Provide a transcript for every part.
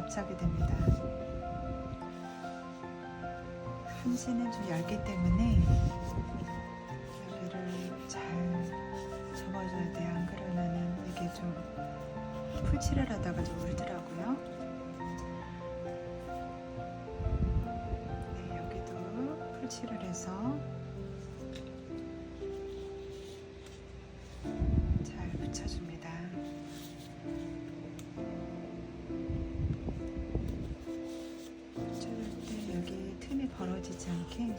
부착이 됩니다. 한지는 좀 얇기 때문에 여기를 잘 접어줘야 돼요. 안 그러면은 이게 좀 풀칠을 하다가 좀 울더라고요. 네, 여기도 풀칠을 해서 잘 붙여줍니다. 붙여줄 때 여기 틈이 벌어지지 않게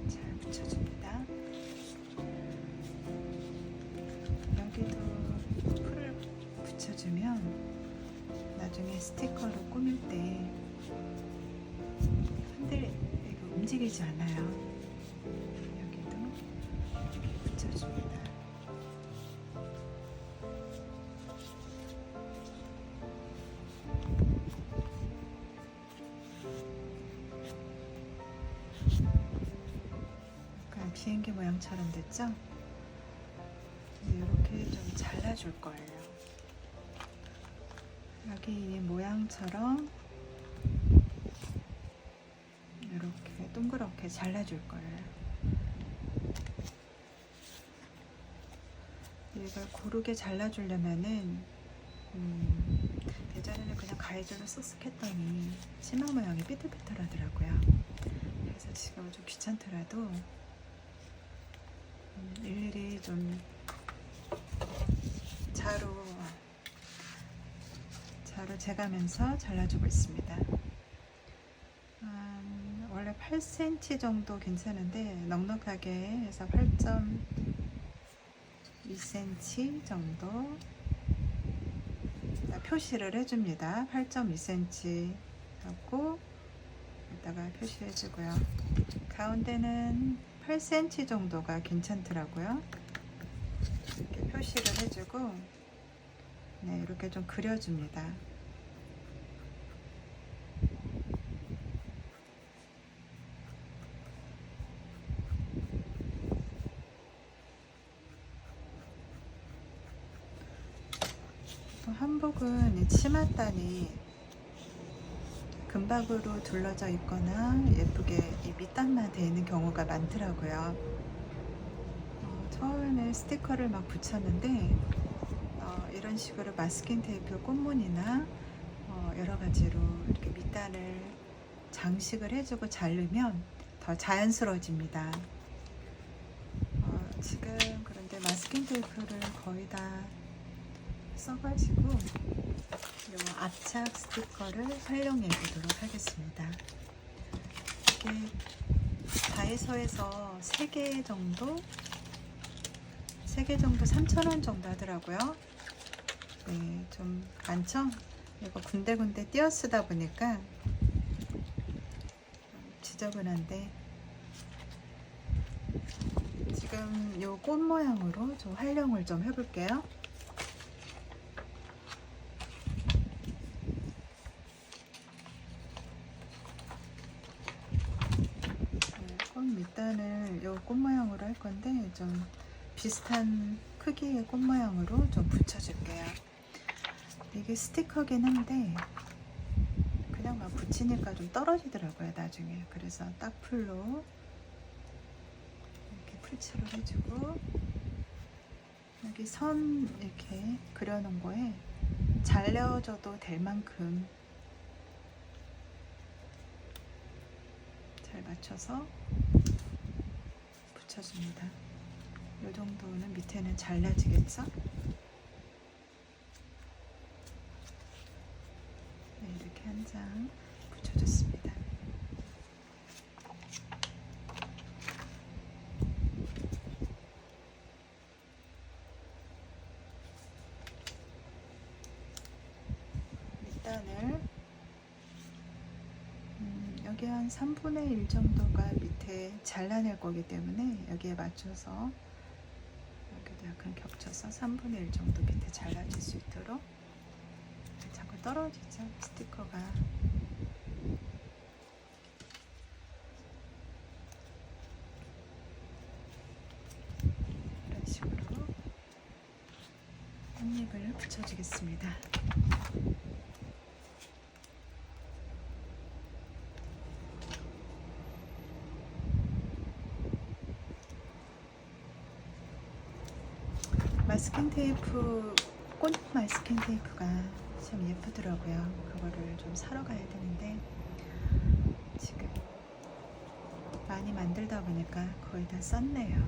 잘 붙여줍니다. 여기도 풀을 붙여주면 나중에 스티커로 꾸밀 때 움직이지 않아요. 여기도 이렇게 붙여줍니다. 약간 비행기 모양처럼 됐죠? 이렇게 좀 잘라줄 거예요. 여기 이 모양처럼 이렇게 동그랗게 잘라줄 거예요. 이걸 고르게 잘라주려면은 예전에는 그냥 가위질로 쓱쓱 했더니 치마 모양이 삐뚤삐뚤하더라고요. 그래서 지금은 좀 귀찮더라도 일일이 좀 자로 재가면서 잘라주고 있습니다. 원래 8cm 정도 괜찮은데 넉넉하게 해서 8.2cm 정도 표시를 해줍니다. 8.2cm 하고 여기다가 표시해주고요. 가운데는 8cm 정도가 괜찮더라고요. 이렇게 표시를 해주고 네, 이렇게 좀 그려줍니다. 한복은 치맛단이 금박으로 둘러져 있거나 예쁘게 이 밑단만 되어 있는 경우가 많더라고요. 처음에 스티커를 막 붙였는데 이런 식으로 마스킹 테이프 꽃무늬나 여러 가지로 이렇게 밑단을 장식을 해주고 자르면 더 자연스러워집니다. 지금 그런데 마스킹 테이프를 거의 다 써가지고 이 압착 스티커를 활용해 보도록 하겠습니다. 이게 다이소에서 3개 정도 3,000원 정도 하더라고요. 네, 좀 많죠? 이거 군데군데 띄어 쓰다 보니까 지저분한데 지금 이 꽃 모양으로 좀 활용을 좀 해볼게요. 밑단을 이 꽃 모양으로 할 건데 좀 비슷한 크기의 꽃 모양으로 좀 붙여줄게요. 이게 스티커긴 한데 그냥 막 붙이니까 좀 떨어지더라고요 나중에. 그래서 딱풀로 이렇게 풀칠을 해주고 여기 선 이렇게 그려놓은 거에 잘려줘도 될 만큼 잘 맞춰서 붙여줍니다. 이 정도는 밑에는 잘라지겠죠? 네, 이렇게 한 장 붙여줬습니다. 밑단을 여기 한 3분의 1 정도가 밑에 잘라낼 거기 때문에 여기에 맞춰서 여기도 약간 겹쳐서 3분의 1 정도 밑에 잘라질 수 있도록. 자꾸 떨어지죠 스티커가. 이런 식으로 한 입을 붙여주겠습니다. 마스킹 테이프, 꽃 마스킹 테이프가 참 예쁘더라고요. 그거를 좀 사러 가야 되는데 지금 많이 만들다 보니까 거의 다 썼네요.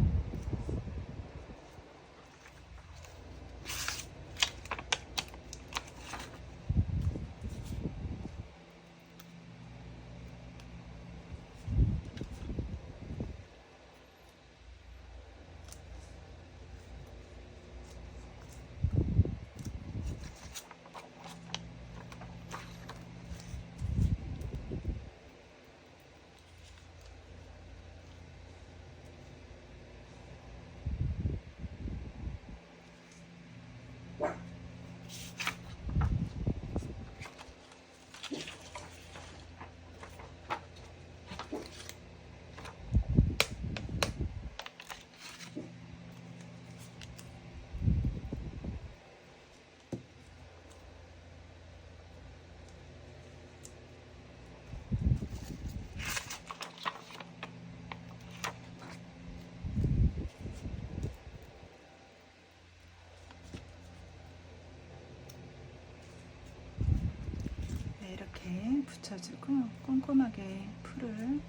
이렇게 붙여주고 꼼꼼하게 풀을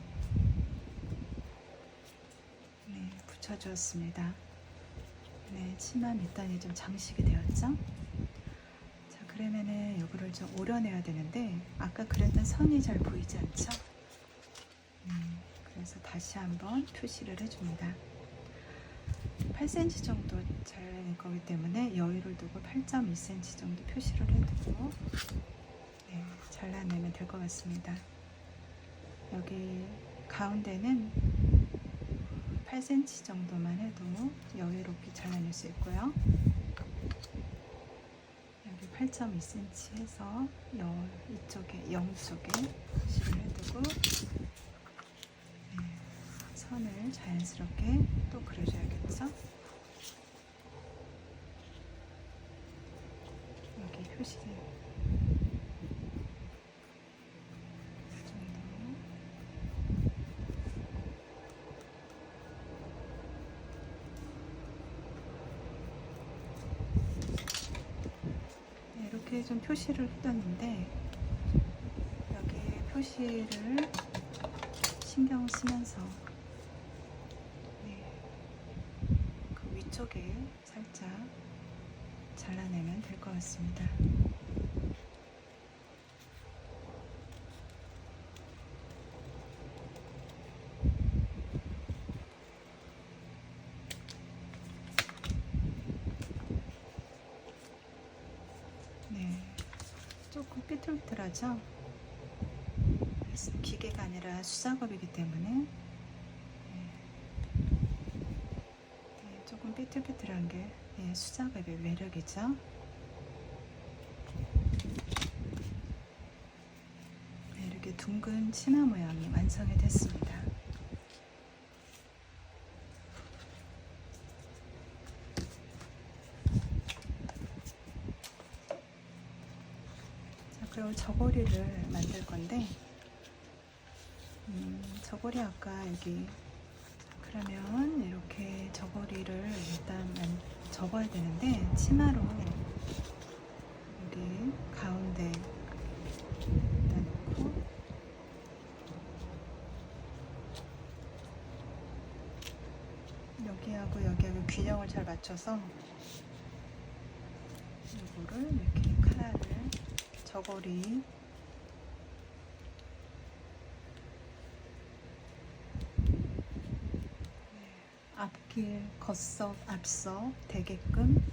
붙여주었습니다. 치마 밑단이 좀 장식이 되었죠? 자, 그러면은 이거를 좀 오려내야 되는데 아까 그렸던 선이 잘 보이지 않죠? 그래서 다시 한번 표시를 해줍니다. 8cm 정도 잘라낼 거기 때문에 여유를 두고 8.2cm 정도 표시를 해두고 잘라내면 될 것 같습니다. 여기 가운데는 8cm 정도만 해도 여유롭게 잘라낼 수 있고요. 여기 8.2cm 해서 이쪽에 0 쪽에 표시를 해두고 선을 자연스럽게 또 그려줘야겠죠? 여기 표시 이렇게 좀 표시를 해뒀는데 여기 표시를 신경 쓰면서 그 위쪽에 살짝 잘라내면 될 것 같습니다. 조금 삐뚤삐뚤하죠? 기계가 아니라 수작업이기 때문에 조금 삐뚤삐뚤한 게 수작업의 매력이죠. 이렇게 둥근 치마 모양이 완성이 됐습니다. 그리고 저고리를 만들 건데 저고리 아까 여기 그러면 이렇게 저고리를 일단 접어야 되는데 치마로 여기 가운데 놓고 여기하고 여기하고 균형을 잘 맞춰서 이거를 이렇게 칼을 저고리 앞길 겉석 앞석 되게끔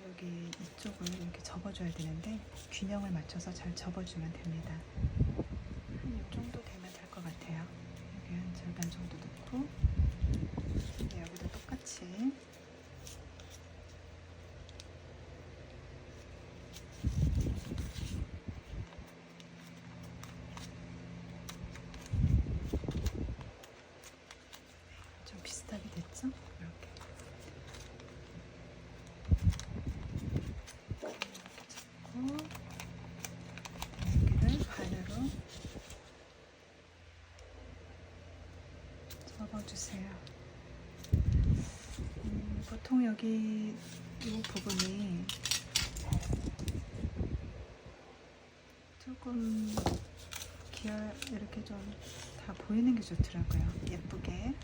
여기 이쪽을 이렇게 접어줘야 되는데 균형을 맞춰서 잘 접어주면 됩니다. 한 이 정도 되면 될 것 같아요. 여기 한 절반 정도 넣고 여기도 똑같이 좀 비슷하게 됐죠? 이렇게 잡고 여기를 반으로 접어주세요. 보통 여기 이 부분이 조금 이렇게 좀 다 보이는 게 좋더라고요. 예쁘게.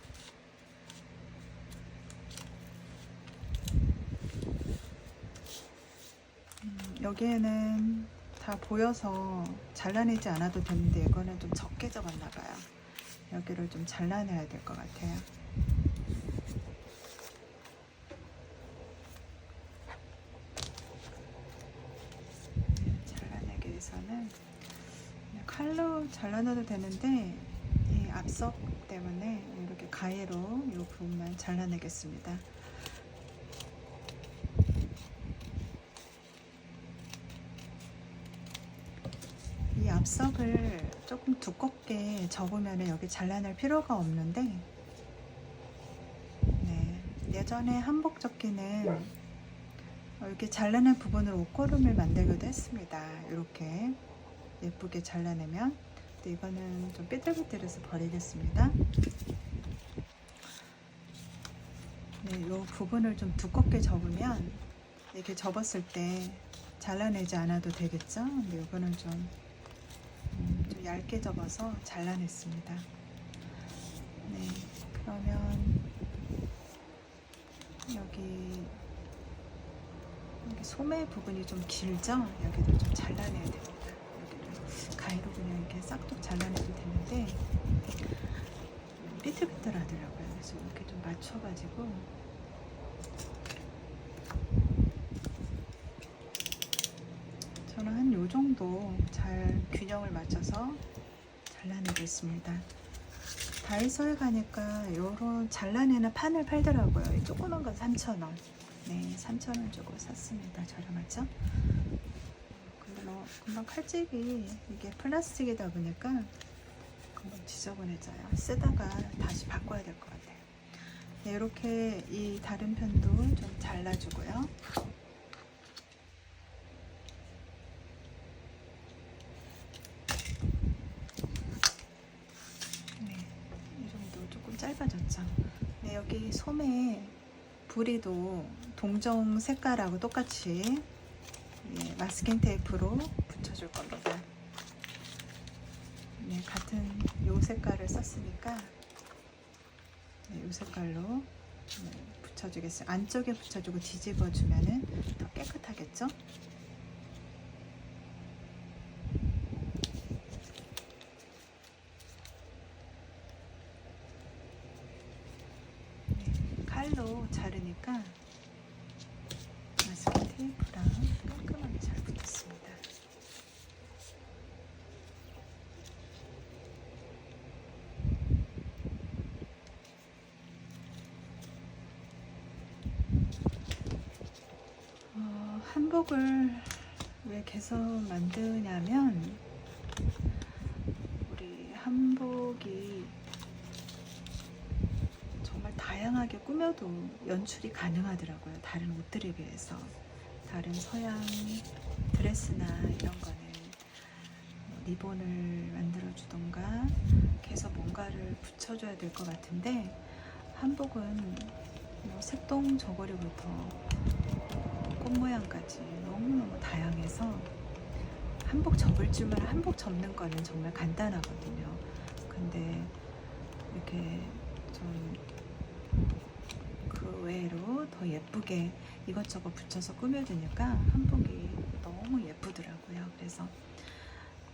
여기에는 다 보여서 잘라내지 않아도 되는데 이거는 좀 적게 접었나 봐요. 여기를 좀 잘라내야 될 것 같아요. 잘라내기 위해서는 칼로 잘라내도 되는데 이 앞석 때문에 이렇게 가위로 이 부분만 잘라내겠습니다. 이 앞석을 조금 두껍게 접으면 여기 잘라낼 필요가 없는데, 네, 예전에 한복 접기는 이렇게 잘라낸 부분으로 옷걸음을 만들기도 했습니다. 이렇게 예쁘게 잘라내면. 근데 이거는 좀 삐뚤삐뚤해서 버리겠습니다. 네, 이 부분을 좀 두껍게 접으면 이렇게 접었을 때 잘라내지 않아도 되겠죠? 근데 이거는 좀 얇게 접어서 잘라냈습니다. 네, 그러면 여기 소매 부분이 좀 길죠? 여기도 좀 잘라내야 됩니다. 여기를 가위로 그냥 이렇게 싹둑 잘라내도 되는데 삐뚤삐뚤하더라고요. 그래서 이렇게 좀 맞춰가지고 저는 한 요 정도 잘 균형을 맞춰서 잘라내겠습니다. 다이소에 가니까 요런 잘라내는 판을 팔더라고요. 이 조그만 건 3,000원. 네, 3,000원 주고 샀습니다. 저렴하죠? 근데 뭐 금방 칼집이 이게 플라스틱이다 보니까 금방 지저분해져요. 쓰다가 다시 바꿔야 될 것 같아요. 네, 이렇게 이 다른 편도 좀 잘라주고요. 네, 이 정도 조금 짧아졌죠. 네, 여기 소매 부리도 동정 색깔하고 똑같이 마스킹 테이프로 붙여줄 겁니다. 네, 같은 요 색깔을 썼으니까 요 색깔로 붙여주겠어요. 안쪽에 붙여주고 뒤집어 주면은 더 깨끗하겠죠? 네, 칼로 자르니까 마스킹 테이프랑 깔끔하게 잘 붙었습니다. 한복을 왜 계속 만드냐면 우리 한복이 정말 다양하게 꾸며도 연출이 가능하더라고요. 다른 옷들에 비해서. 다른 서양 드레스나 이런 거는 리본을 만들어 주던가 계속 뭔가를 붙여줘야 될 것 같은데 한복은 뭐 색동 저고리부터 꽃 모양까지 너무너무 다양해서 한복 접을 줄만 한복 접는 거는 정말 간단하거든요. 근데 이렇게 좀 그 외로 더 예쁘게 이것저것 붙여서 꾸며주니까 한복이 너무 예쁘더라고요. 그래서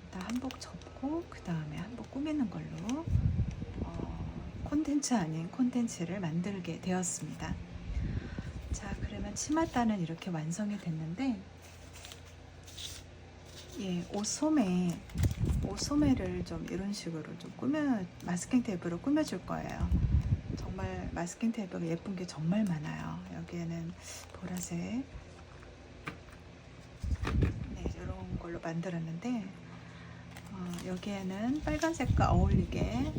일단 한복 접고 그 다음에 한복 꾸미는 걸로 콘텐츠 아닌 콘텐츠를 만들게 되었습니다. 자, 그러면 치맛단은 이렇게 완성이 됐는데, 예, 옷소매를 좀 이런 식으로 좀 마스킹 테이프로 꾸며줄 거예요. 정말 마스킹 테이프가 예쁜 게 정말 많아요. 여기에는 보라색, 네, 이런 걸로 만들었는데, 여기에는 빨간색과 어울리게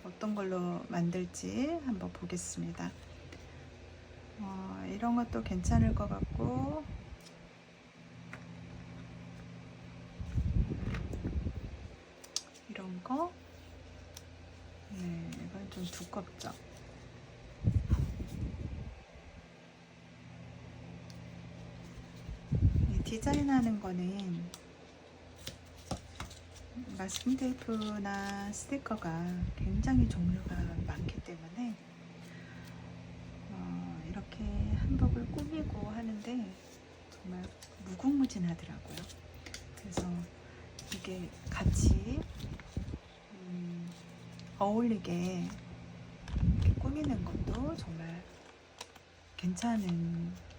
어떤 걸로 만들지 한번 보겠습니다. 이런 것도 괜찮을 것 같고, 이런 거, 네, 이건 좀 두껍죠. 디자인하는 거는 마스킹 테이프나 스티커가 굉장히 종류가 많기 때문에 이렇게 한복을 꾸미고 하는데 정말 무궁무진하더라고요. 그래서 이게 같이 어울리게 이렇게 꾸미는 것도 정말 괜찮은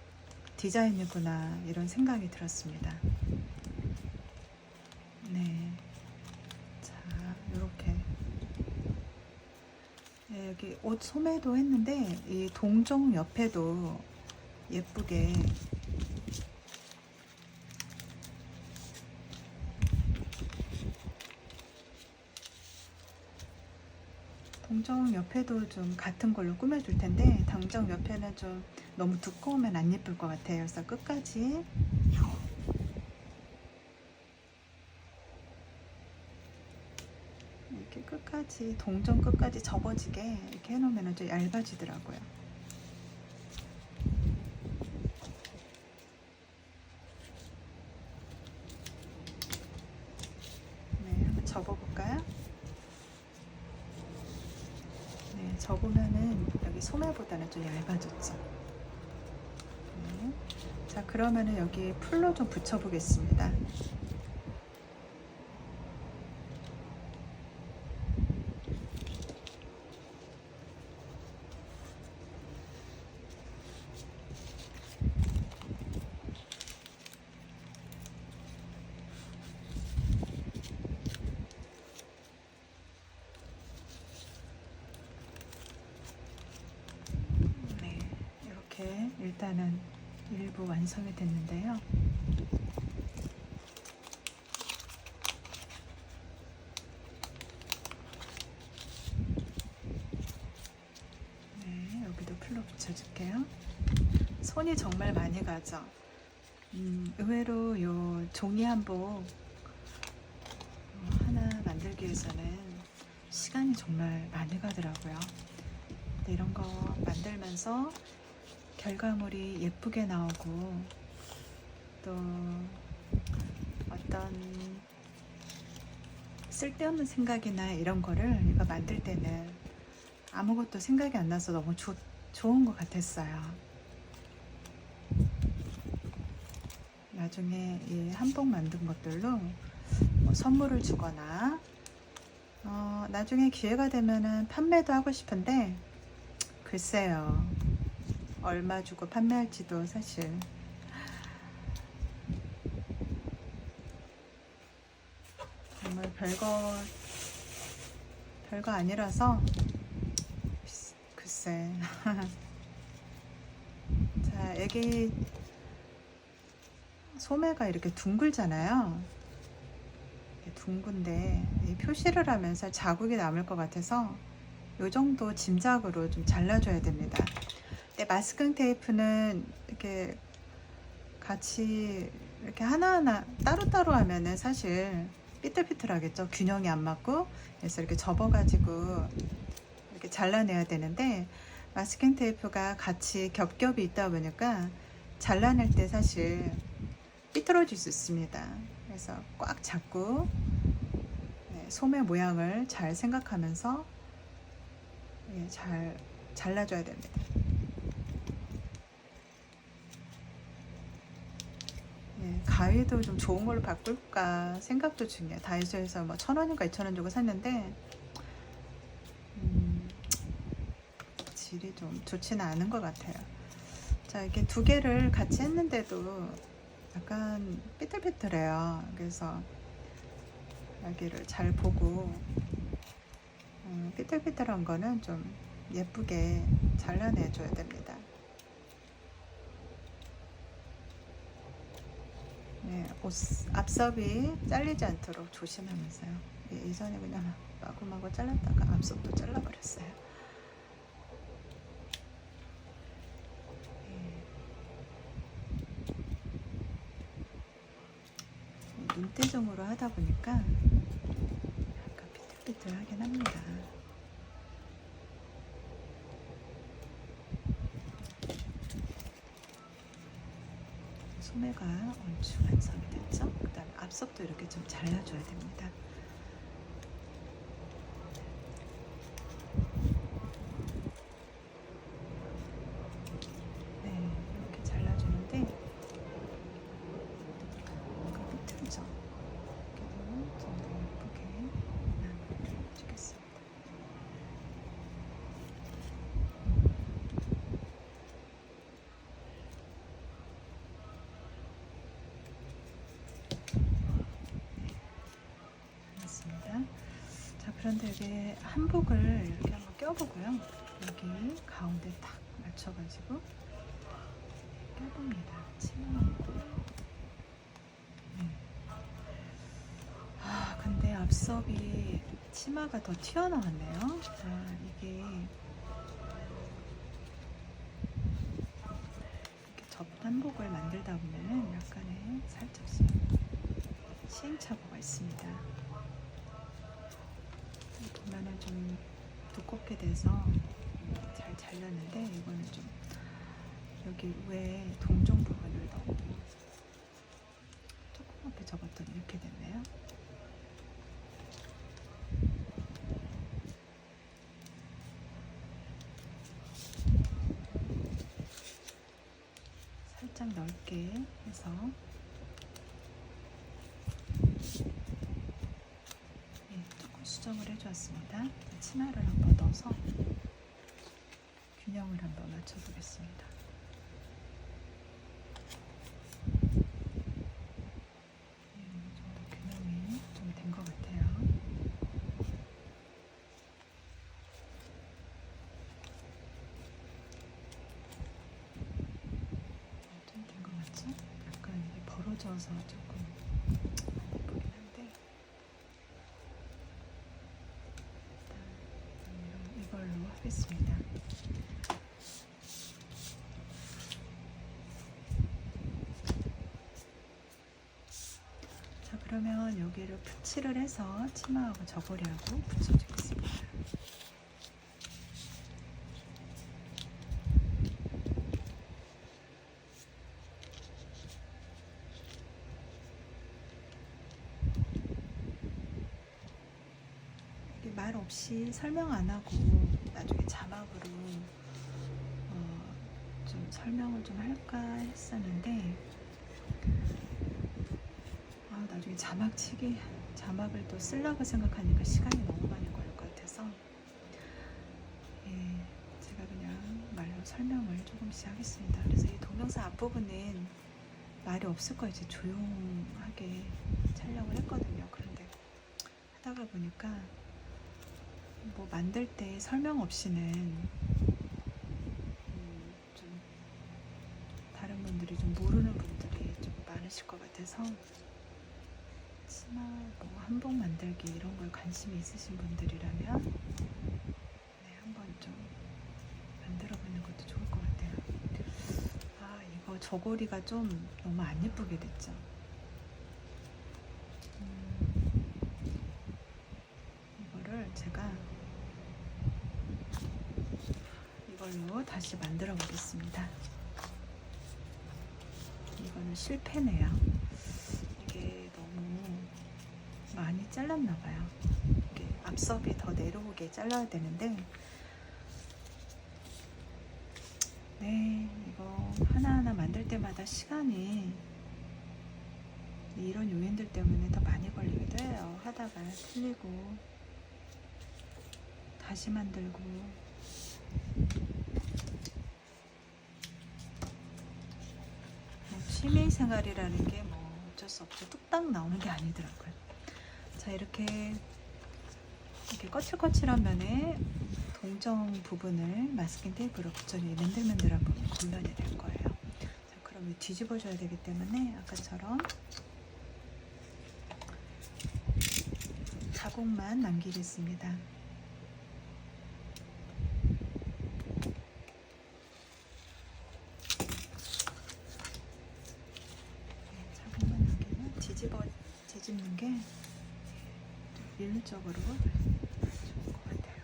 디자인이구나 이런 생각이 들었습니다. 네, 자 이렇게 여기 옷 소매도 했는데 이 동종 옆에도 예쁘게 동정 옆에도 좀 같은 걸로 꾸며줄 텐데 당정 옆에는 좀 너무 두꺼우면 안 예쁠 것 같아요. 그래서 끝까지 이렇게 끝까지 동정 끝까지 접어지게 이렇게 해놓으면 좀 얇아지더라고요. 네, 한번 접어볼까요? 네, 접으면은 여기 소매보다는 좀 얇아졌죠. 네. 자, 그러면은 여기 풀로 좀 붙여보겠습니다. 네, 이렇게 일단은 일부 완성이 됐는데요. 네, 여기도 풀로 붙여줄게요. 손이 정말 많이 가죠. 의외로 요 종이 한복 하나 만들기 위해서는 시간이 정말 많이 가더라고요. 근데 이런 거 만들면서 결과물이 예쁘게 나오고 또 어떤 쓸데없는 생각이나 이런 거를 이거 만들 때는 아무것도 생각이 안 나서 너무 좋은 것 같았어요. 나중에 이 한복 만든 것들로 뭐 선물을 주거나 나중에 기회가 되면은 판매도 하고 싶은데 글쎄요, 얼마 주고 판매할지도 사실 정말 별거 아니라서 글쎄. 자, 여기 소매가 이렇게 둥글잖아요. 둥근데 표시를 하면서 자국이 남을 것 같아서 이 정도 짐작으로 좀 잘라줘야 됩니다. 근데 마스킹 테이프는 이렇게 같이 이렇게 하나하나 따로따로 하면은 사실 삐뚤삐뚤하겠죠. 균형이 안 맞고. 그래서 이렇게 접어가지고 이렇게 잘라내야 되는데 마스킹 테이프가 같이 겹겹이 있다 보니까 잘라낼 때 사실 삐뚤어질 수 있습니다. 그래서 꽉 잡고 소매 모양을 잘 생각하면서 잘 잘라줘야 됩니다. 가위도 좀 좋은 걸로 바꿀까 생각도 중이에요. 다이소에서 뭐 1,000원인가 2,000원 주고 샀는데 질이 좀 좋지는 않은 것 같아요. 자, 이렇게 두 개를 같이 했는데도 약간 삐뚤삐뚤해요. 그래서 여기를 잘 보고 삐뚤삐뚤한 거는 좀 예쁘게 잘라내 줘야 됩니다. 네, 옷 앞섭이 잘리지 않도록 조심하면서요. 예전에 그냥 마구마구 잘랐다가 앞섭도 잘라버렸어요. 눈대중으로 하다 보니까 약간 삐뚤삐뚤하긴 합니다. 소매가 얼추 완성이 됐죠? 그 다음에 앞석도 이렇게 좀 잘라줘야 됩니다. 네, 이렇게 잘라주는데 약간 삐뚤죠? 이렇게도 좀 더 예쁘게 나눠주겠습니다. 자, 그런데 여기 한복을 이렇게 한번 껴보고요. 여기 가운데 딱 맞춰가지고 껴봅니다. 치마하고. 네. 아, 근데 앞섭이 치마가 더 튀어나왔네요. 자, 이게 이렇게 접단복을 만들다 보면은 약간의 살짝씩 시행착오가 있습니다. 보면은 좀 두껍게 돼서 잘 잘렸는데 이거는 좀 여기 위에 동종 부분을 너무 조그맣게 접었더니 이렇게 됐네요. 살짝 넓게 해서 조금 수정을 해주었습니다. 치마를 한번 넣어서 균형을 한번 맞춰보겠습니다. 이 정도 균형이 좀 된 것 같아요. 좀 된 것 같죠? 약간 벌어져서 조금 예쁘긴 한데 일단 이걸로 하겠습니다. 자, 그러면 여기를 붙이를 해서 치마하고 저고리하고 붙여주겠습니다. 말 없이 설명 안 하고 나중에 자막으로 좀 설명을 좀 할까 했었는데 나중에 자막을 또 쓰려고 생각하니까 시간이 너무 많이 걸릴 것 같아서 제가 그냥 말로 설명을 조금씩 하겠습니다. 그래서 이 동영상 앞부분은 말이 없을 거예요. 이제 조용하게 촬영을 했거든요. 그런데 하다가 보니까 뭐 만들 때 설명 없이는 좀 다른 분들이 좀 모르는 분들이 좀 많으실 것 같아서 치마 뭐 한복 만들기 이런 걸 관심이 있으신 분들이라면 한번 좀 만들어 보는 것도 좋을 것 같아요. 이거 저고리가 좀 너무 안 예쁘게 됐죠. 이거를 제가 이걸로 다시 만들어 보겠습니다. 이거는 실패네요. 이게 너무 많이 잘랐나 봐요. 이게 앞섭이 더 내려오게 잘라야 되는데 이거 하나하나 만들 때마다 시간이 이런 요인들 때문에 더 많이 걸리기도 해요. 하다가 틀리고 다시 만들고 취미생활이라는 게 뭐 어쩔 수 없죠. 뚝딱 나오는 게 아니더라고요. 자, 이렇게 거칠거칠한 면에 동정 부분을 마스킹 테이프로 붙여서 맨들맨들한 부분 골라내야 될 거예요. 자, 그럼 뒤집어줘야 되기 때문에 아까처럼 자국만 남기겠습니다. 자국만 남기면 뒤집는 게 밀리적으로 좋은 것 같아요.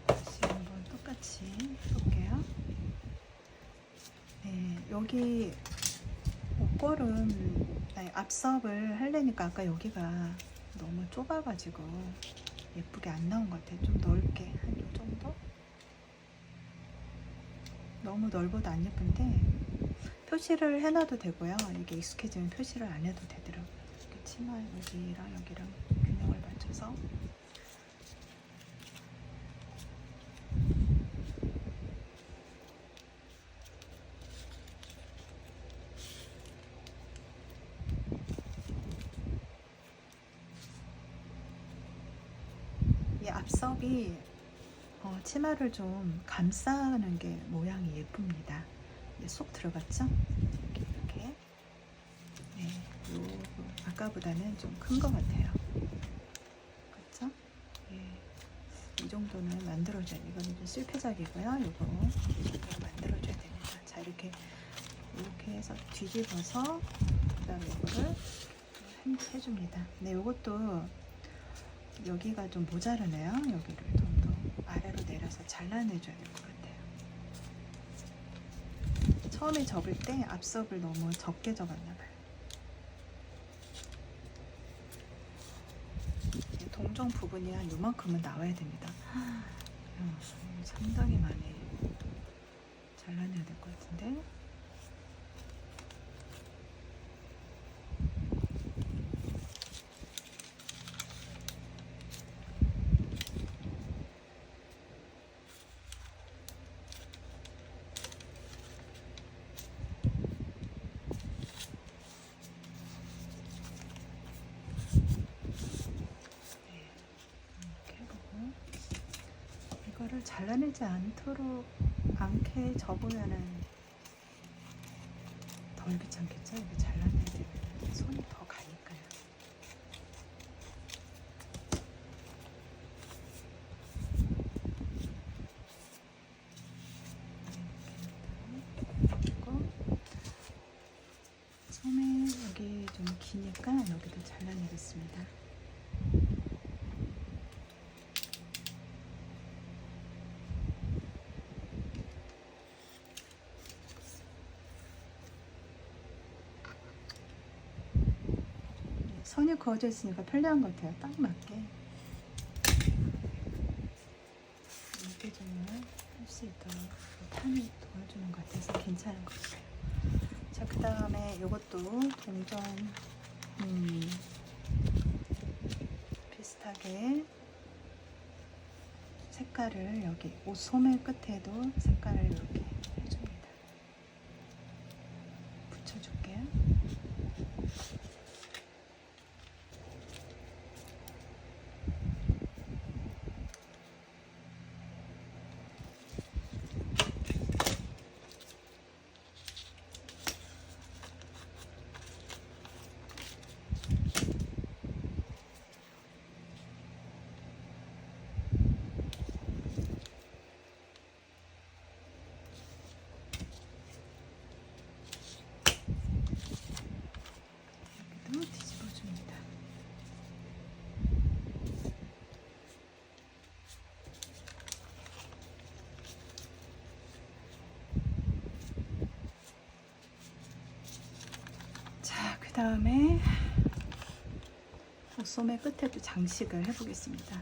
다시 한번 똑같이 해볼게요. 여기 옷걸음, 아니, 앞섭을 하려니까 아까 여기가 너무 좁아가지고 예쁘게 안 나온 것 같아요. 좀 넓게 한 이 정도? 너무 넓어도 안 예쁜데 표시를 해놔도 되고요. 이게 익숙해지면 표시를 안 해도 되더라고요. 이렇게 치마 여기랑 여기랑 균형을 맞춰서 이 앞섭이 치마를 좀 감싸는 게 모양이 예쁩니다. 쏙 들어갔죠? 이렇게. 네, 요 아까보다는 좀 큰 것 같아요. 그렇죠? 예, 이 정도는 만들어줘야 돼요. 이거는 좀 실패작이고요. 요거 만들어줘야 됩니다. 자, 이렇게 해서 뒤집어서 그다음에 이거를 해줍니다. 네, 요것도 여기가 좀 모자르네요. 여기를 좀 더 아래로 내려서 잘라내줘야 될 것 같아요. 처음에 접을 때 앞섭을 너무 적게 접었나봐요. 동종 부분이 한 요만큼은 나와야 됩니다. 상당히 많이 잘라내야 될 것 같은데. 이거를 잘라내지 않게 접으면은 덜 귀찮겠죠? 이거 잘라내야 되면 손이 더 가니까요. 그리고 소매 여기 좀 기니까 여기도 잘라내겠습니다. 선이 그어져 있으니까 편리한 것 같아요. 딱 맞게 물개종을 할 수 있도록 판이 도와주는 것 같아서 괜찮은 것 같아요. 자, 그 다음에 이것도 동전 비슷하게 색깔을 여기 옷 소매 끝에도 색깔을 이렇게 해줍니다. 붙여줄게요. 뒤집어줍니다. 자, 그 다음에 옷소매 끝에도 장식을 해보겠습니다.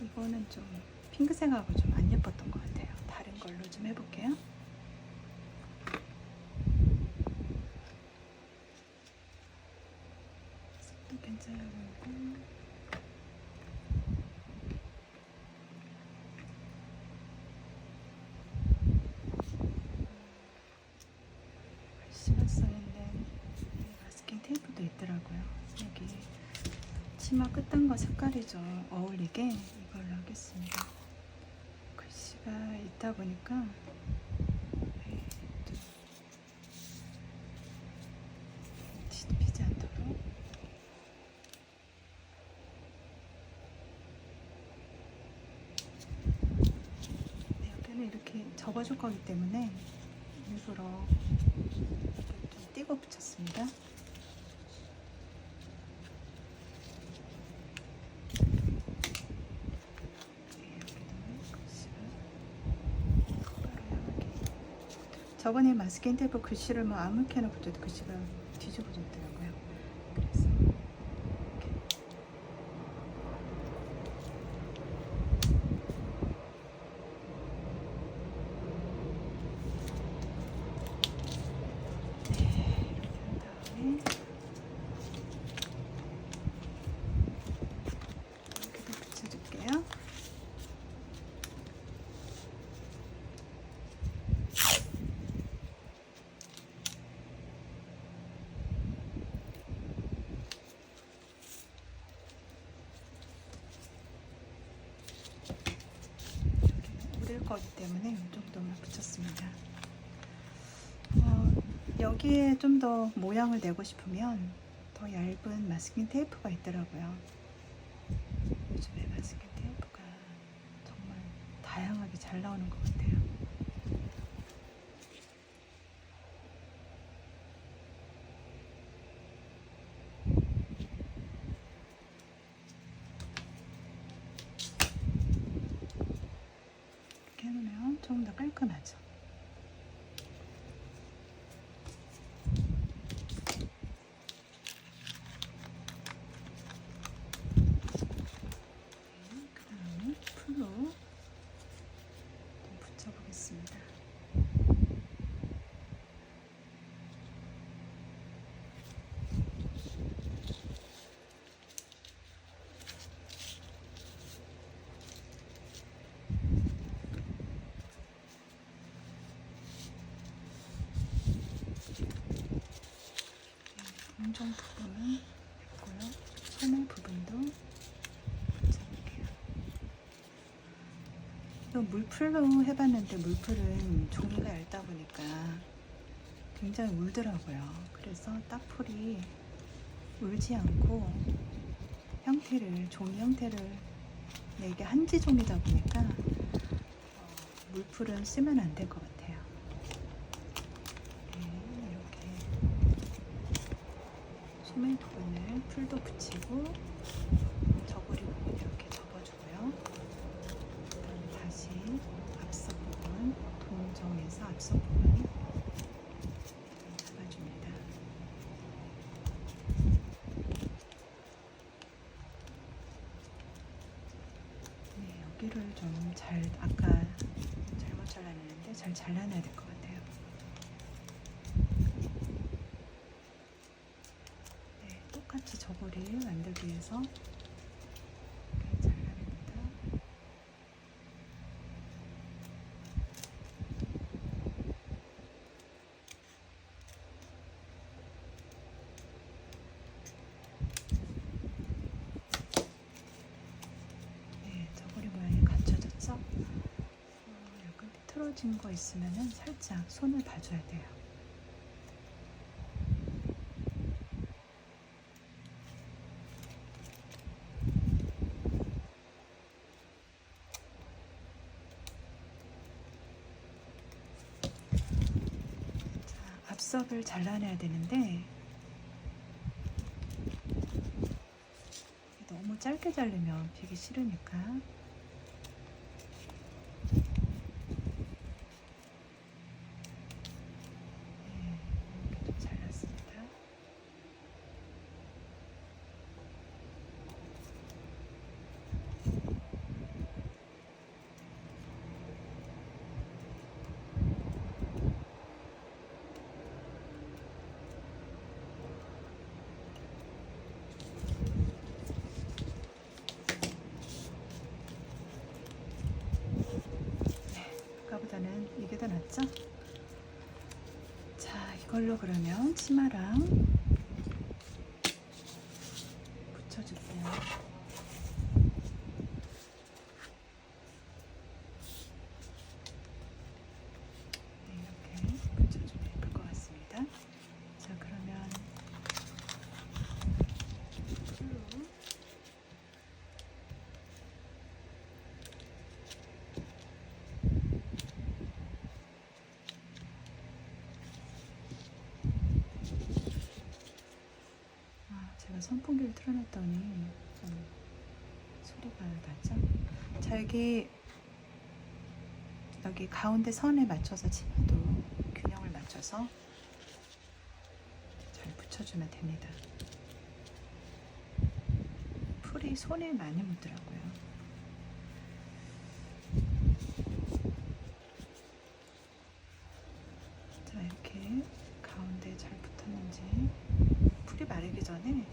이거는 좀 핑크색하고 좀 안 예뻤던 것 같아요. 다른 걸로 좀 해볼게요. 색도 괜찮아 보이고. 글씨가 써있는 마스킹 테이프도 있더라고요. 여기 치마 끝단과 색깔이 좀 어울리게 이걸로 하겠습니다. 글씨가 있다 보니까 뒤집히지 않도록 여기는 이렇게 접어줄 거기 때문에 일부러 좀 띄고 붙였습니다. 저번에 마스킹 테이프 글씨를 뭐 아무렇게 해놓고도 글씨가 뒤집어졌더라고요. 그래서 거기 때문에 이 정도만 붙였습니다. 여기에 좀 더 모양을 내고 싶으면 더 얇은 마스킹 테이프가 있더라고요. 요즘에 마스킹 테이프가 정말 다양하게 잘 나오는 것 같아요. 이렇게 해놓으면 조금 더 깔끔하죠. 그 다음에 풀로 좀 붙여보겠습니다. 공정 부분은 했고요. 소매 부분도 붙여볼게요. 이거 물풀로 해봤는데 물풀은 종이가 얇다 보니까 굉장히 울더라고요. 그래서 딱풀이 울지 않고 형태를, 종이 형태를, 이게 한지 종이다 보니까 물풀은 쓰면 안 될 것 같아요. 소매 부분을 풀도 붙이고 저고리 부분 이렇게 접어주고요. 그다음 다시 앞서 부분 동정에서 앞서 부분 잡아줍니다. 네, 여기를 좀 잘, 아까 잘못 잘라냈는데 잘 잘라내야 될 것 같아요. 똑같이 저고리를 만들기 위해서 이렇게 잘라냅니다. 네, 저고리 모양이 갖춰졌죠? 약간 비틀어진 거 있으면 살짝 손을 봐줘야 돼요. 앞섭을 잘라내야 되는데 너무 짧게 자르면 비기 싫으니까 이렇게 좀 잘랐습니다. 아까보다는 이게 더 낫죠? 자, 이걸로 그러면 치마랑 붙여줄게요. 네, 이렇게 붙여주면 예쁠 것 같습니다. 자, 그러면 풀로 제가 선풍기를 틀어놨더니 좀 소리가 나죠? 자, 여기 가운데 선에 맞춰서 치마도 균형 붙여서 잘 붙여주면 됩니다. 풀이 손에 많이 묻더라고요. 자, 이렇게 가운데 잘 붙었는지 풀이 마르기 전에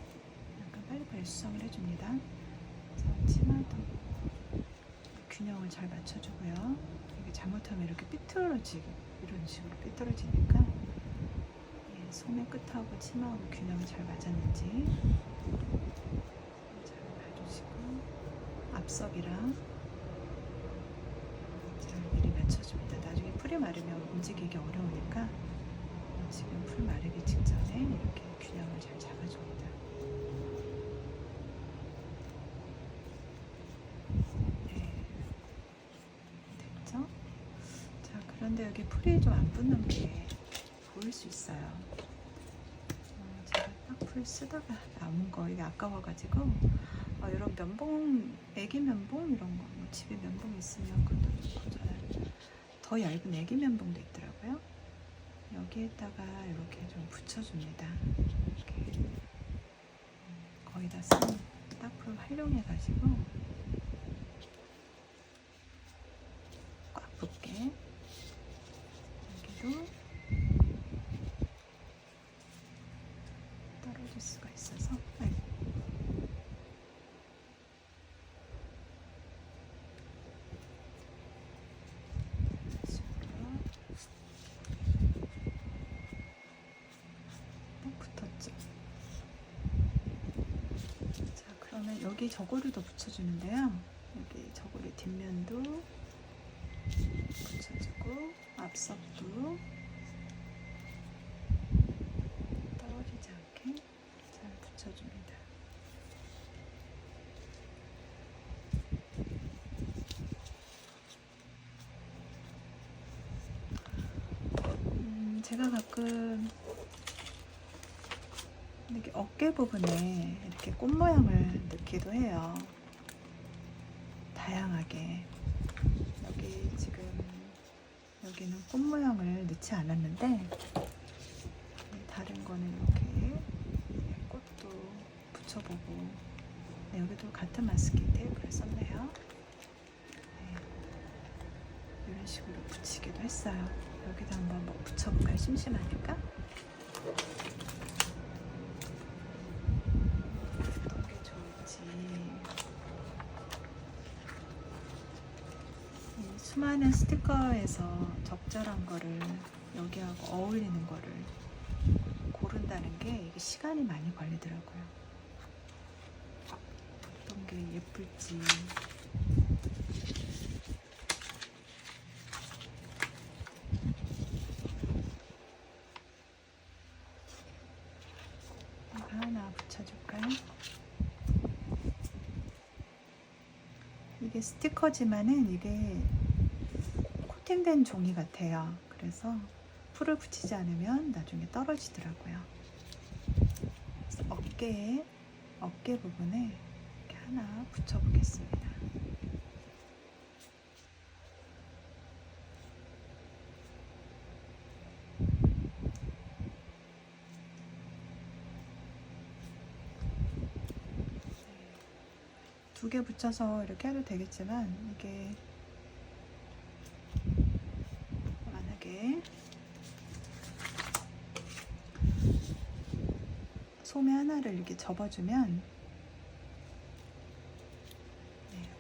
약간 빨리빨리 수정을 해줍니다. 그래서 치마도 균형을 잘 맞춰주고요. 이게 잘못하면 이렇게 삐뚤어지고 이런 식으로 삐뚤어지니까 소매 끝하고 치마하고 균형이 잘 맞았는지 잘 봐주시고 앞섭이랑 잘 미리 맞춰줍니다. 나중에 풀이 마르면 움직이기 어려우니까 지금 풀 마르기 직전에 이렇게 균형을 잘 잡아줍니다. 네, 됐죠? 자, 그런데 여기 풀이 좀 안 붙는 게 보일 수 있어요. 제가 딱 풀 쓰다가 남은 거 이게 아까워가지고 이런 면봉, 애기 면봉 이런 거 집에 면봉 있으면 그것도 좋고 더 얇은 애기 면봉도 있더라고요. 여기에다가 이렇게 좀 붙여줍니다. 이렇게 거의 다 쓴 딱풀 활용해가지고 꽉 붙게 여기도 떨어질 수가 있어서 그러면 여기 저고리도 붙여주는데요. 여기 저고리 뒷면도 붙여주고 앞섭도 떨어지지 않게 잘 붙여줍니다. 제가 가끔 이렇게 어깨 부분에 이렇게 꽃 모양을 넣기도 해요. 다양하게. 여기 지금 여기는 꽃 모양을 넣지 않았는데 다른 거는 이렇게 꽃도 붙여보고 여기도 같은 마스킹 테이프를 썼네요. 이런 식으로 붙이기도 했어요. 여기도 한번 뭐 붙여볼까요? 심심하니까. 수많은 스티커에서 적절한 거를 여기하고 어울리는 거를 고른다는 게 이게 시간이 많이 걸리더라고요. 어떤 게 예쁠지. 하나 붙여줄까요? 이게 스티커지만은 이게 코팅된 종이 같아요. 그래서 풀을 붙이지 않으면 나중에 떨어지더라고요. 그래서 어깨 부분에 이렇게 하나 붙여보겠습니다. 두 개 붙여서 이렇게 해도 되겠지만 이게 만약에 소매 하나를 이렇게 접어주면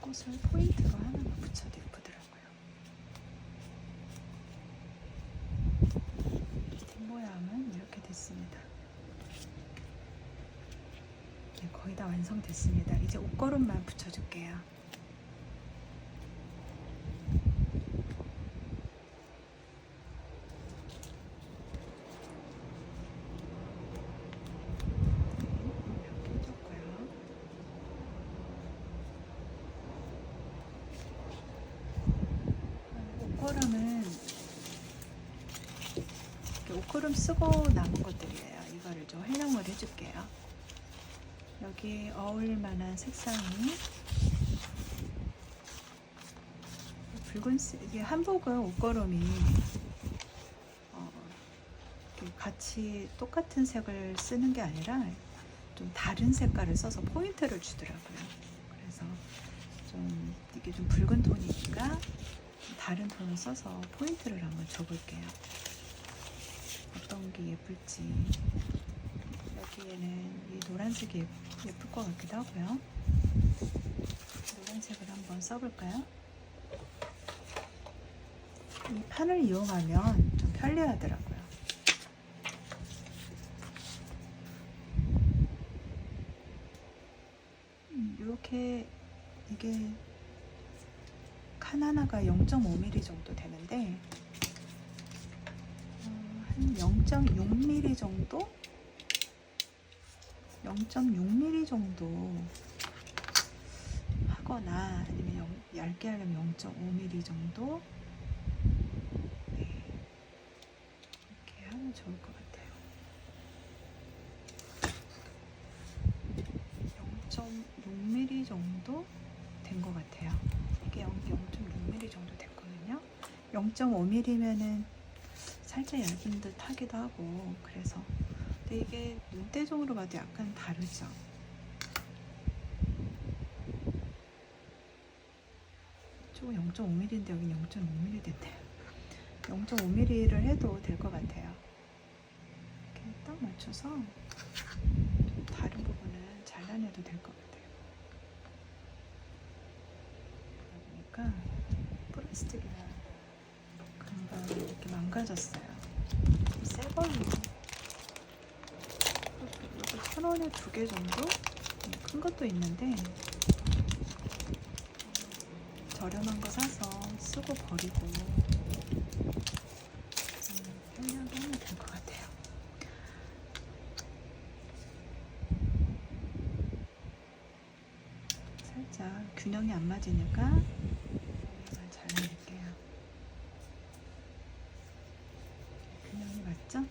꽃을 포인트로 하나만 붙여도 예쁘더라고요. 뒷모양은 이렇게 됐습니다. 거의 다 완성됐습니다. 이제 옷걸음만 붙여줄게요. 이렇게 해줬고요. 옷걸음은 이렇게 옷걸음 쓰고 남은 것들이에요. 이거를 좀 활용을 해줄게요. 여기 어울릴 만한 색상이 붉은색, 이게 한복은 옷걸음이 같이 똑같은 색을 쓰는 게 아니라 좀 다른 색깔을 써서 포인트를 주더라고요. 그래서 좀 이게 좀 붉은 톤이니까 다른 톤을 써서 포인트를 한번 줘볼게요. 어떤 게 예쁠지. 여기에는 이 노란색이 예쁠 것 같기도 하고요. 노란색을 한번 써볼까요? 이 판을 이용하면 좀 편리하더라고요. 이렇게 이게 칸 하나가 0.5mm 정도 되는데 한 0.6mm 정도? 0.6mm 정도 하거나 아니면 얇게 하려면 0.5mm 정도 이렇게 하면 좋을 것 같아요. 0.6mm 정도 된 것 같아요. 이게 0.6mm 정도 됐거든요. 0.5mm면은 살짝 얇은 듯 하기도 하고 그래서 근데 이게 눈대중으로 봐도 약간 다르죠. 이쪽은 0.5mm인데 여기 0.6mm 됐네요. 0.5mm를 해도 될 것 같아요. 이렇게 딱 맞춰서 다른 부분은 잘라내도 될 것 같아요. 그러다 보니까 플라스틱이나 금방 이렇게 망가졌어요. 새 걸로. 이거 1,000원에 2개 정도? 큰 것도 있는데 저렴한 거 사서 쓰고 버리고 편리하게 하면 될 것 같아요. 살짝 균형이 안 맞으니까 여기만 잘라낼게요. 균형이 맞죠?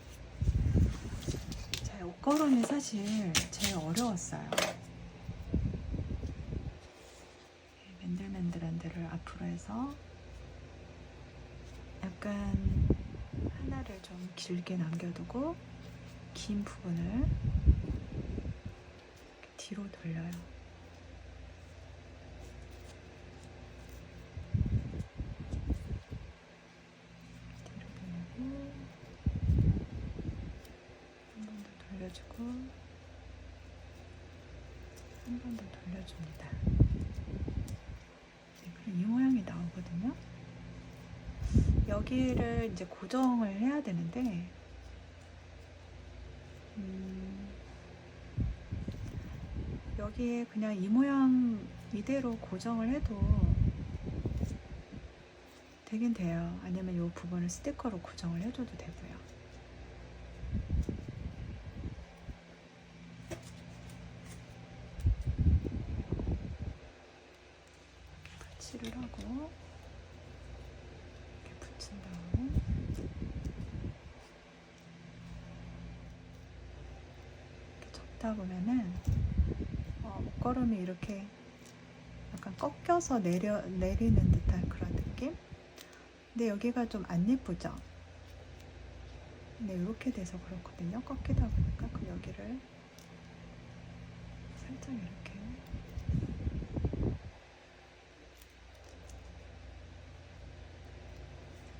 제 옷걸음이 사실 제일 어려웠어요. 맨들맨들한 데를 앞으로 해서 약간 하나를 좀 길게 남겨두고 긴 부분을 뒤로 돌려요. 뒤로 돌리고 한 번 더 돌려주고 한 번 더 돌려줍니다. 이 모양이 나오거든요. 여기를 이제 고정을 해야 되는데 여기에 그냥 이 모양 이대로 고정을 해도 되긴 돼요. 아니면 이 부분을 스티커로 고정을 해줘도 되고요. 붙이를 하고 이렇게 붙인 다음에 이렇게 접다 보면은 옷걸음이 이렇게 약간 꺾여서 내리는 듯한 그런 느낌? 근데 여기가 좀 안 예쁘죠? 근데 이렇게 돼서 그렇거든요. 꺾이다 보니까 그 여기를 살짝 이렇게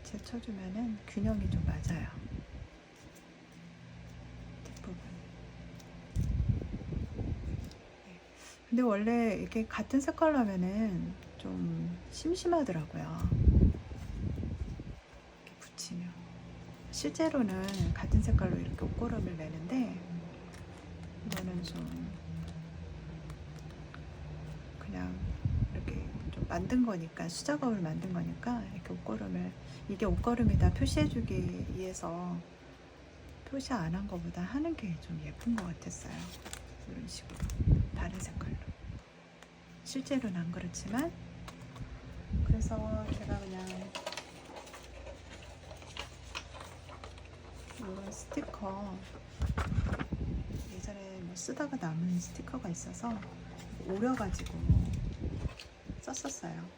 제쳐주면은 균형이 좀 맞아요. 뒷부분. 네. 근데 원래 이렇게 같은 색깔로 하면은 좀 심심하더라고요. 이렇게 붙이면. 실제로는 같은 색깔로 이렇게 옷걸음을 매는데 이거는 좀 그냥 이렇게 좀 만든 거니까 수작업을 만든 거니까 이렇게 옷걸음을 이게 옷걸음이다 표시해주기 위해서 표시 안 한 거보다 하는 게 좀 예쁜 것 같았어요. 이런 식으로 다른 색깔로 실제로는 안 그렇지만 그래서 제가 그냥 이런 스티커 예전에 뭐 쓰다가 남은 스티커가 있어서 오려가지고 썼었어요.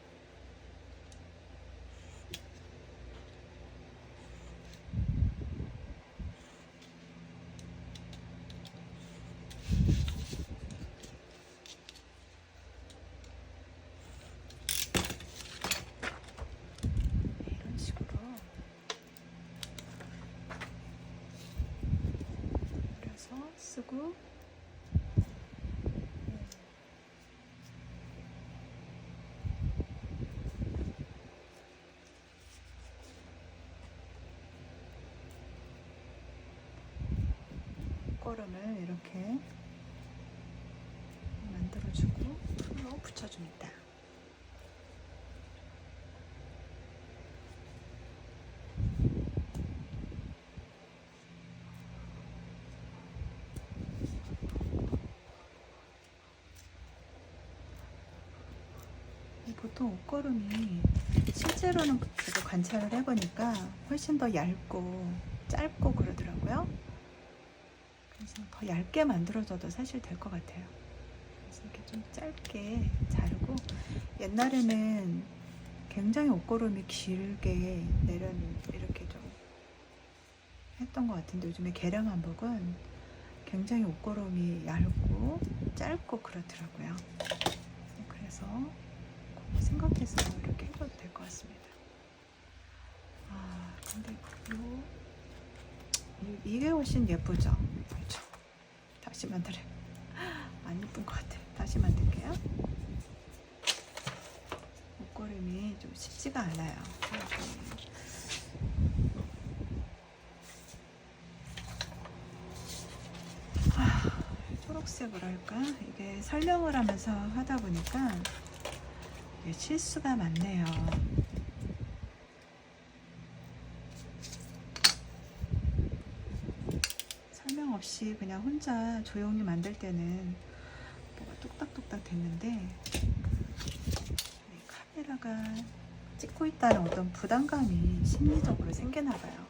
해주고 꼬름을 이렇게 만들어주고 풀로 붙여줍니다. 보통 옷걸음이 실제로는 제가 관찰을 해보니까 훨씬 더 얇고 짧고 그러더라고요. 그래서 더 얇게 만들어줘도 사실 될 것 같아요. 그래서 이렇게 좀 짧게 자르고, 옛날에는 굉장히 옷걸음이 길게 이렇게 좀 했던 것 같은데, 요즘에 개량 한복은 굉장히 옷걸음이 얇고 짧고 그렇더라고요. 그래서 생각해서 이렇게 해봐도 될 것 같습니다. 아, 근데 이게 훨씬 예쁘죠? 그렇죠? 다시 만들어. 안 예쁜 것 같아. 다시 만들게요. 옷걸음이 좀 쉽지가 않아요. 초록색으로 할까? 이게 설명을 하면서 하다 보니까 실수가 많네요. 설명 없이 그냥 혼자 조용히 만들 때는 뭐가 뚝딱뚝딱 됐는데, 카메라가 찍고 있다는 어떤 부담감이 심리적으로 생기나 봐요.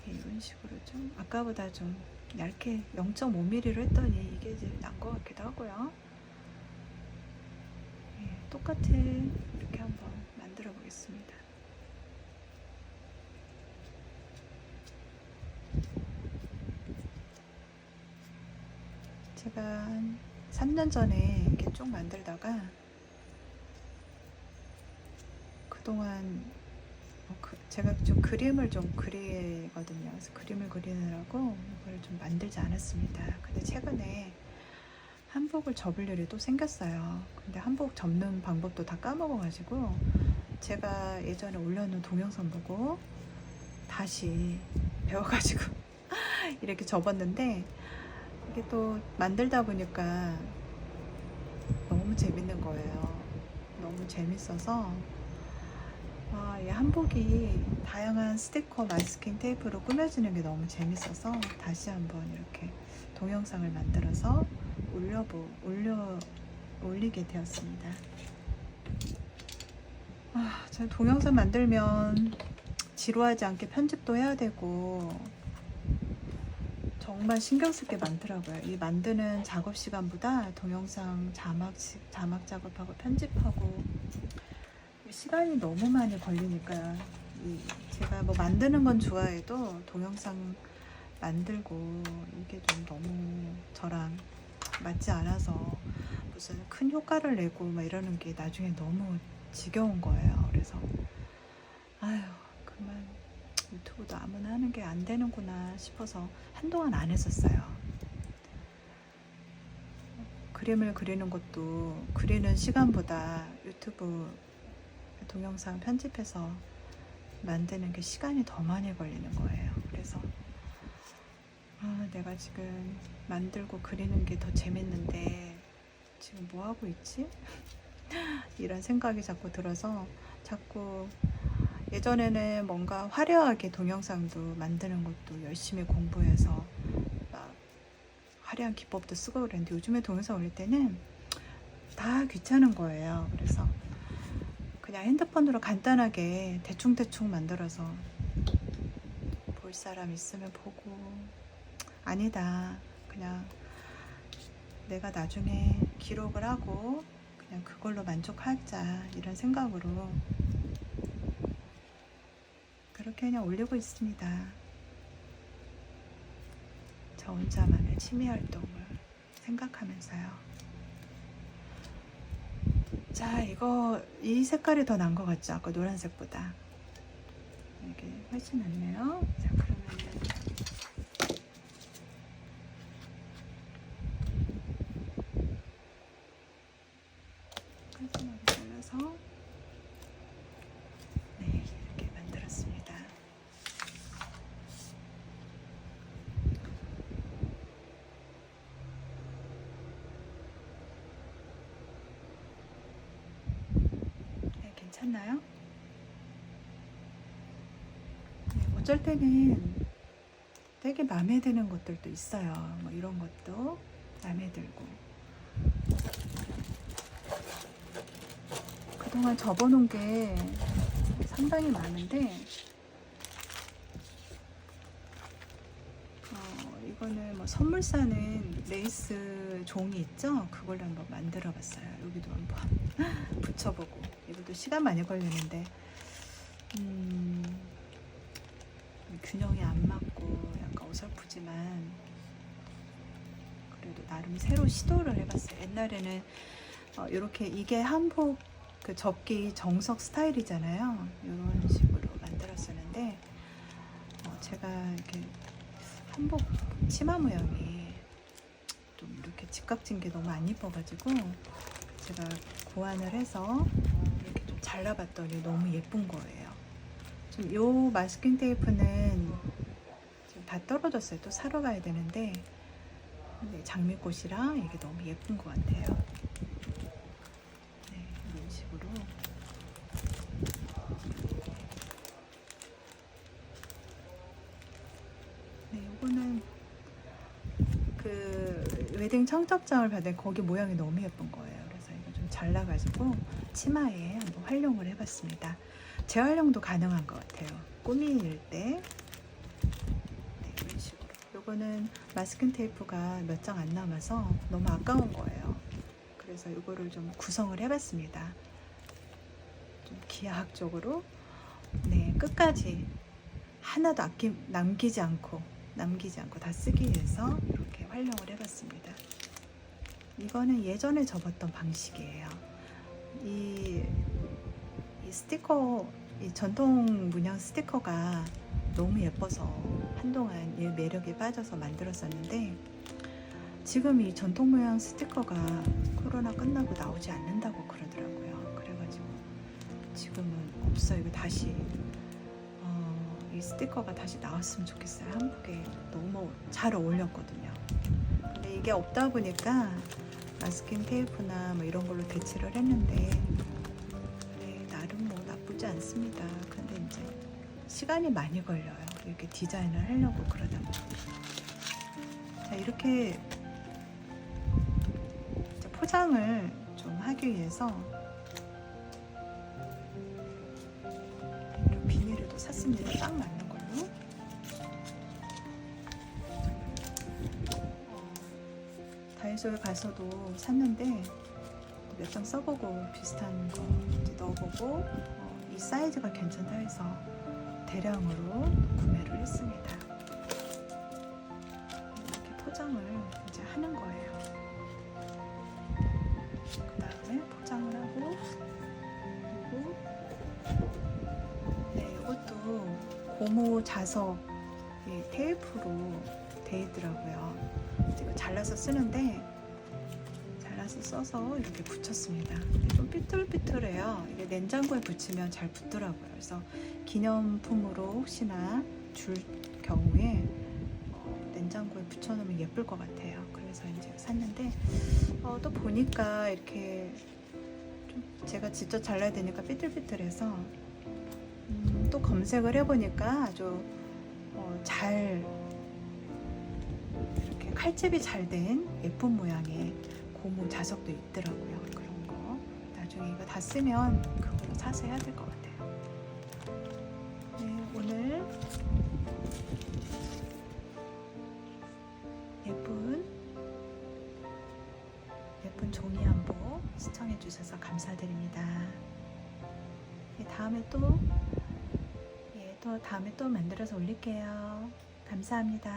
이런 식으로 좀 아까보다 좀 얇게 0.5mm로 했더니 이게 이제 난 것 같기도 하고요. 똑같이 이렇게 한번 만들어 보겠습니다. 제가 한 3년 전에 이렇게 쭉 만들다가 그동안 제가 좀 그림을 좀 그리거든요. 그래서 그림을 그리느라고 이걸 좀 만들지 않았습니다. 근데 최근에 한복을 접을 일이 또 생겼어요. 근데 한복 접는 방법도 다 까먹어가지고 제가 예전에 올려놓은 동영상 보고 다시 배워가지고 이렇게 접었는데, 이게 또 만들다 보니까 너무 재밌는 거예요. 너무 재밌어서 이 한복이 다양한 스티커, 마스킹 테이프로 꾸며지는 게 너무 재밌어서 다시 한번 이렇게 동영상을 만들어서 올리게 되었습니다. 제가 동영상 만들면 지루하지 않게 편집도 해야 되고 정말 신경 쓸 게 많더라고요. 이 만드는 작업 시간보다 동영상 자막 작업하고 편집하고 시간이 너무 많이 걸리니까, 제가 뭐 만드는 건 좋아해도 동영상 만들고 이게 좀 너무 저랑 맞지 않아서 무슨 큰 효과를 내고 막 이러는 게 나중에 너무 지겨운 거예요. 그래서 그만 유튜브도 아무나 하는 게 안 되는구나 싶어서 한동안 안 했었어요. 그림을 그리는 것도 그리는 시간보다 유튜브 동영상 편집해서 만드는 게 시간이 더 많이 걸리는 거예요. 그래서 내가 지금 만들고 그리는 게 더 재밌는데 지금 뭐 하고 있지? 이런 생각이 자꾸 들어서, 자꾸 예전에는 뭔가 화려하게 동영상도 만드는 것도 열심히 공부해서 막 화려한 기법도 쓰고 그랬는데, 요즘에 동영상 올릴 때는 다 귀찮은 거예요. 그래서 그냥 핸드폰으로 간단하게 대충대충 만들어서 볼 사람 있으면 보고, 아니다, 그냥 내가 나중에 기록을 하고 그냥 그걸로 만족하자, 이런 생각으로 그렇게 그냥 올리고 있습니다. 저 혼자만의 취미 활동을 생각하면서요. 자, 이 색깔이 더 나은 것 같죠? 아까 노란색보다 이게 훨씬 낫네요. 자, 그러면은 괜찮나요? 네, 어쩔 때는 되게 마음에 드는 것들도 있어요. 뭐 이런 것도 마음에 들고. 그동안 접어놓은 게 상당히 많은데, 이거는 뭐 선물 싸는 레이스 종이 있죠? 그걸로 한번 만들어 봤어요. 여기도 한번 붙여보고. 이것도 시간 많이 걸리는데, 균형이 안 맞고 약간 어설프지만, 그래도 나름 새로 시도를 해봤어요. 옛날에는 이렇게 이게 한복 그 접기 정석 스타일이잖아요. 이런 식으로 만들었었는데, 제가 이렇게 한복 치마 모양이 좀 이렇게 직각진 게 너무 안 이뻐가지고 제가 고안을 해서 이렇게 좀 잘라봤더니 너무 예쁜 거예요. 좀 요 마스킹 테이프는 지금 다 떨어졌어요. 또 사러 가야 되는데, 장미꽃이랑 이게 너무 예쁜 것 같아요. 네, 이런 식으로. 네, 요거는 그 웨딩 청첩장을 받은 거기 모양이 너무 예쁜 거예요. 그래서 이거 좀 잘라가지고 치마에 한번 활용을 해봤습니다. 재활용도 가능한 것 같아요. 꾸밀 때. 네, 이런 식으로. 요거는 마스킹 테이프가 몇 장 안 남아서 너무 아까운 거예요. 그래서 이거를 좀 구성을 해봤습니다. 좀 기하학적으로, 네, 끝까지 하나도 남기지 않고 다 쓰기 위해서 이렇게 활용을 해봤습니다. 이거는 예전에 접었던 방식이에요. 이 스티커, 이 전통 문양 스티커가 너무 예뻐서 한동안 이 매력에 빠져서 만들었었는데, 지금 이 전통 모양 스티커가 코로나 끝나고 나오지 않는다고 그러더라고요. 그래가지고 지금은 없어요. 이거 다시 이 스티커가 다시 나왔으면 좋겠어요. 한복에 너무 잘 어울렸거든요. 근데 이게 없다 보니까 마스킹 테이프나 뭐 이런 걸로 대체를 했는데, 네, 나름 뭐 나쁘지 않습니다. 근데 이제 시간이 많이 걸려요. 이렇게 디자인을 하려고 그러다 보면. 자, 이렇게 포장을 좀 하기 위해서 이런 비닐을 또 샀습니다. 딱 맞는 걸로. 다이소에 가서도 샀는데 몇 장 써보고 비슷한 거 이제 넣어보고 이 사이즈가 괜찮다 해서 대량으로 구매를 했습니다. 이렇게 포장을 이제 하는 거예요. 그 다음에 포장을 하고, 그리고 네, 이것도 고무 자석 테이프로 돼 있더라고요. 제가 잘라서 쓰는데, 잘라서 써서 이렇게 붙였습니다. 좀 삐뚤삐뚤해요. 이게 냉장고에 붙이면 잘 붙더라고요. 그래서 기념품으로 혹시나 줄 경우에 냉장고에 붙여놓으면 예쁠 것 같아요. 그래서 이제 샀는데, 또 보니까 이렇게 좀 제가 직접 잘라야 되니까 삐뚤삐뚤해서 또 검색을 해보니까 아주 잘 이렇게 칼집이 잘 된 예쁜 모양의 고무 자석도 있더라고요. 그런 거 나중에 이거 다 쓰면 그거로 사서 해야 될 것 같아요. 네, 오늘 예쁜 종이 한복 시청해 주셔서 감사드립니다. 다음에 또 다음에 또 만들어서 올릴게요. 감사합니다.